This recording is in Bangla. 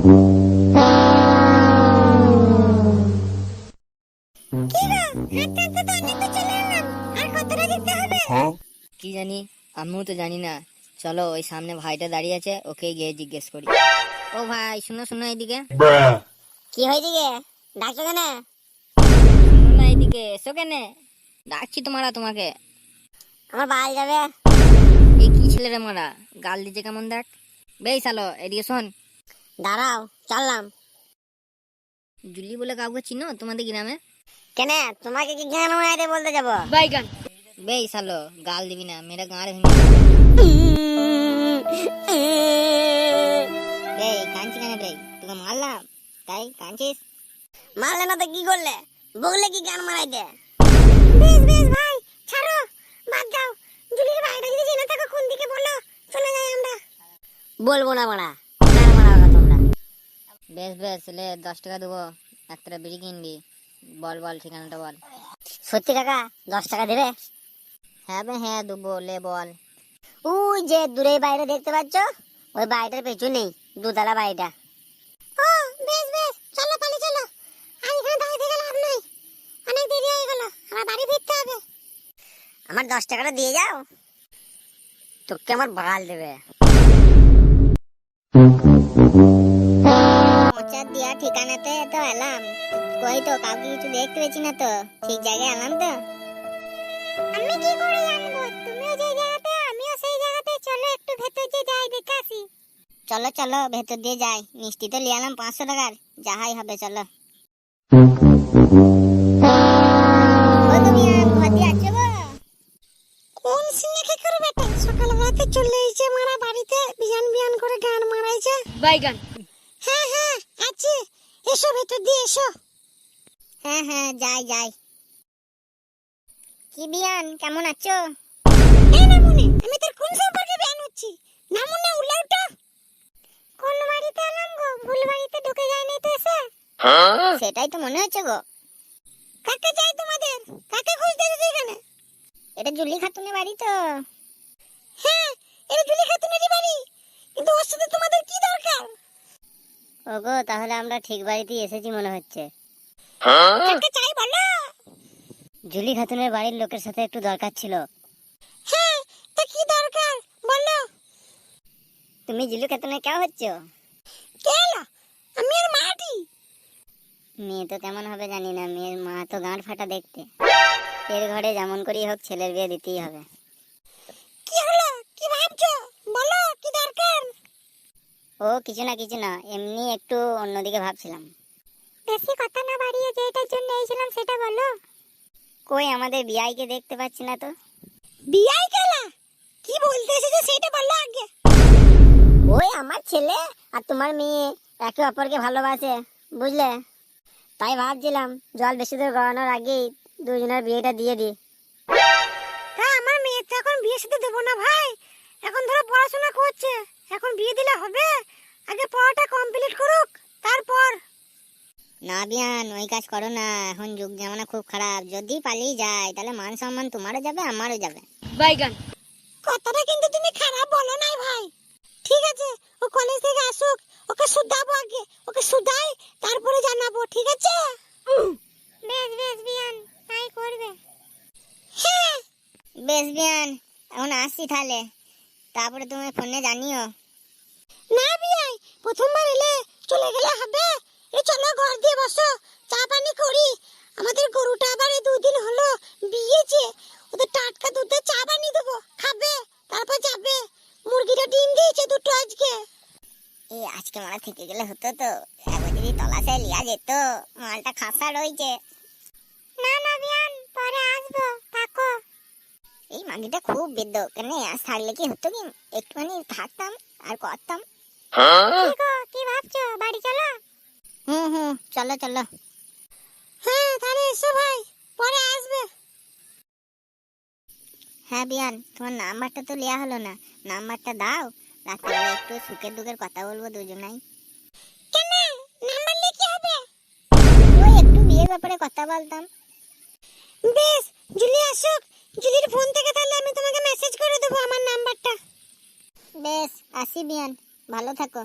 কি জানি, আমিও তো জানি না। চলো ওই সামনে ভাইটা দাঁড়িয়ে আছে, ওকে গিয়ে জিজ্ঞেস করি। ও ভাই, শুনো শুনো এইদিকে। কি হয়েছে গে? ডাকছো কেন? শুনো না, এইদিকে এসো কেন? ডাকছি তোমাকে। আমার বাল যাবে। এই কি ছেলে রে মারা, গাল দিচ্ছে কেমন দেখ। বেশ আলো, এদিকে শোন। দাঁড়াও, চললাম। জুলি বলে কাউকে চিনো তোমাদের গ্রামে? কেন, তোমাকে কি জ্ঞান মারাইতে বলতে যাবো? বাইগান। বেশ আলো, গাল দিবি না, মেয়েরা গাঁড়ে ভেঙে। এই কাঁদছি কেন রে? তোকে মারলাম তাই কাঁদছিস? মারলে না তো কি করলে? বললে কি জ্ঞান মারাইতে? বেশ বেশ ভাই, ছাড়ো, বাদ দাও। জুলির ভাইটা যদি জেনে থাকো কোন দিকে বলো, চলে যাই আমরা। বলবো না মারা, জ্ঞান মারাও তোমরা। বেশ বেশ, লে 10 টাকা দেবো, একটা বিড়ি কিনবি। বল বল ঠিকানাটা বল। সত্যি কাকা, 10 টাকা দেবে? হ্যাঁ বে হ্যাঁ দেবো, লে বল। ওই যে দূরে বাইরে দেখতে পাচ্ছ, ওই বাড়িটার পেছনেই দুতলা বাড়িটা। ও বেশ বেশ, চলো পালি চলো। আর এখানে দাঁড়িয়ে থেকে লাভ নাই, অনেক দেরি হয়ে গেল, আমার বাড়ি ফিরতে হবে। আমার 10 টাকাটা দিয়ে যাও, তোকে আমার বাল দেবে। পৌঁছার দিয়া ঠিকানাতে তো এলাম, কই তো কাউকে কিছু দেখতে পেয়েছি না তো, ঠিক জায়গায় এলাম তো। আমি কি করে জানবো? তুমিও যে জায়গাতে আমিও সেই জায়গাতে, চলো একটু ভেতর দিয়ে যাই, দেখে আসি। চলো চলো ভেতর দিয়ে যাই, মিষ্টি তো লিয়ে এলাম 500 টাকার, যাহাই হবে চলো। ও তুমি ঘর দিয়ে আছো গো? কোন সিনে কি করে বেটা, সকালবেলাতে চলে এসেছে মারা বাড়িতে, বিয়ান বিয়ান করে গান মারাইছে। বাইগান। হ্যাঁ হ্যাঁ আছে, এসো ভেতর দিয়ে এসো। হ্যাঁ হ্যাঁ যাই যাই। কি বিয়ান, কেমন আছো? এই নামুনে, আমি তোর কোন সম্পর্কে বিয়ান হচ্ছি? নামুনে উল্লাউটা। কোন বাড়িতে এলাম গো? ভুল বাড়িতে ঢুকে যাই নাই তো এসে? সেটাই তো মনে হচ্ছে গো। কাকে চাই তোমাদের? কাকে খুঁজতে এসেছো এখানে? এটা জুলি খাতুনের বাড়ি তো। হ্যাঁ, এটা জুলি খাতুনেরই বাড়ি, কিন্তু ওর সাথে তোমাদের কি দরকার? ওগো, তাহলে আমরা ঠিক বাড়িতেই এসেছি মনে হচ্ছে। কাকে চাই বলো? জুলি খাতুনের বাড়ির লোকের সাথে একটু দরকার ছিল। হ্যাঁ, তা কি দরকার বলো? তুমি জুলি খাতুনের কেমন হচ্ছো? কেলা, আমি আর মাটি। মেয়ে তো কেমন হবে জানি না, মেয়ের মা তো গাঁট ফাটা দেখতে। এর ঘরে যেমন করেই হোক ছেলের বিয়ে দিতেই হবে। কি হলো, কি ভাবছো বলো, কি দরকার? ও কিছু না, এমনি একটু অন্যদিকে ভাবছিলাম। বেশি কথা না বাড়িয়ে যেটার জন্য এসেছিলাম সেটা বলো। কই আমাদের বিয়াইকে দেখতে পাচ্ছি না তো। বিয়াই কেলা, কি বলতে এসেছো সেটা বলো আগে। ওই আমার ছেলে আর তোমার মেয়ে একে অপরকে ভালোবাসে, বুঝলে? তাই ভাবছিলাম জল বেশি দূর গড়ানোর আগেই দুজনের বিয়েটা দিয়ে দিই। তা আমার মেয়ে তো এখন বিয়ে সাথে দেবো না ভাই, এখন ধরো পড়াশোনা করছে, এখন বিয়ে দিলে হবে? আগে পড়াটা কমপ্লিট করুক, তারপর। না বিয়ান, ওই কাজ করো না, এখন যুগ জামানা খুব খারাপ, যদি পালিয়ে যায় তাহলে মান সম্মান তোমারও যাবে আমারও যাবে। বাইগান। কথাটা কিন্তু তুমি খারাপ বলো নাই ভাই। ঠিক আছে, ও কলেজ থেকে আসুক, ওকে শুধাবো আগে, ওকে শুধাই তারপরে জানাবো, ঠিক আছে? বেশ বেশ বিয়ান, তাই করবে। হ্যাঁ বেশ বিয়ান, এখন আসছি তাহলে, তারপরে তুমি ফোনে জানিও। না বিয়াই, প্রথমবার এলে চলে গেলে হবে? এই চলো ঘর দিয়ে বসো, চা পানি করি। আমাদের গরুটা আবার এই 2 দিন হলো বিয়েছে, ওদের টাটকা দুধে চা বানিয়ে দেবো, খাবে তারপর যাবে। মুরগিটা ডিম দিয়েছে দুটো আজকে। এই আজকে মারা থেকে গেলে হতো তো, একবার যদি তলাশায় লিয়া যেত, মালটা খাসা রয়েছে। না না বিয়ান, পরে আসবো, থাকো। এই মাগিটা খুব বেদ্য, কেন আজ থাকলে কি হতো কি, একটুখানি থাকতাম আর করতাম। কি গো, কি ভাবছো, বাড়ি চলো? চলো চলো। হ্যাঁ তাহলে এসো ভাই, পরে আসবে। হ্যাঁ বিয়ান, তোমার নাম্বারটা তো লিয়া হলো না, নাম্বারটা দাও, রাত্রিবেলা একটু সুখের দুঃখের কথা বলবো দুজনাই। কেন, নাম্বার নিয়ে কি হবে? ওই একটু বিয়ের ব্যাপারে কথা বলতাম। বেশ, জুলি আসুক, জুলির ফোন থেকে তাহলে আমি তোমাকে মেসেজ করে দেবো আমার নাম্বারটা। বেশ, আসি বিয়ান, ভালো থাকো।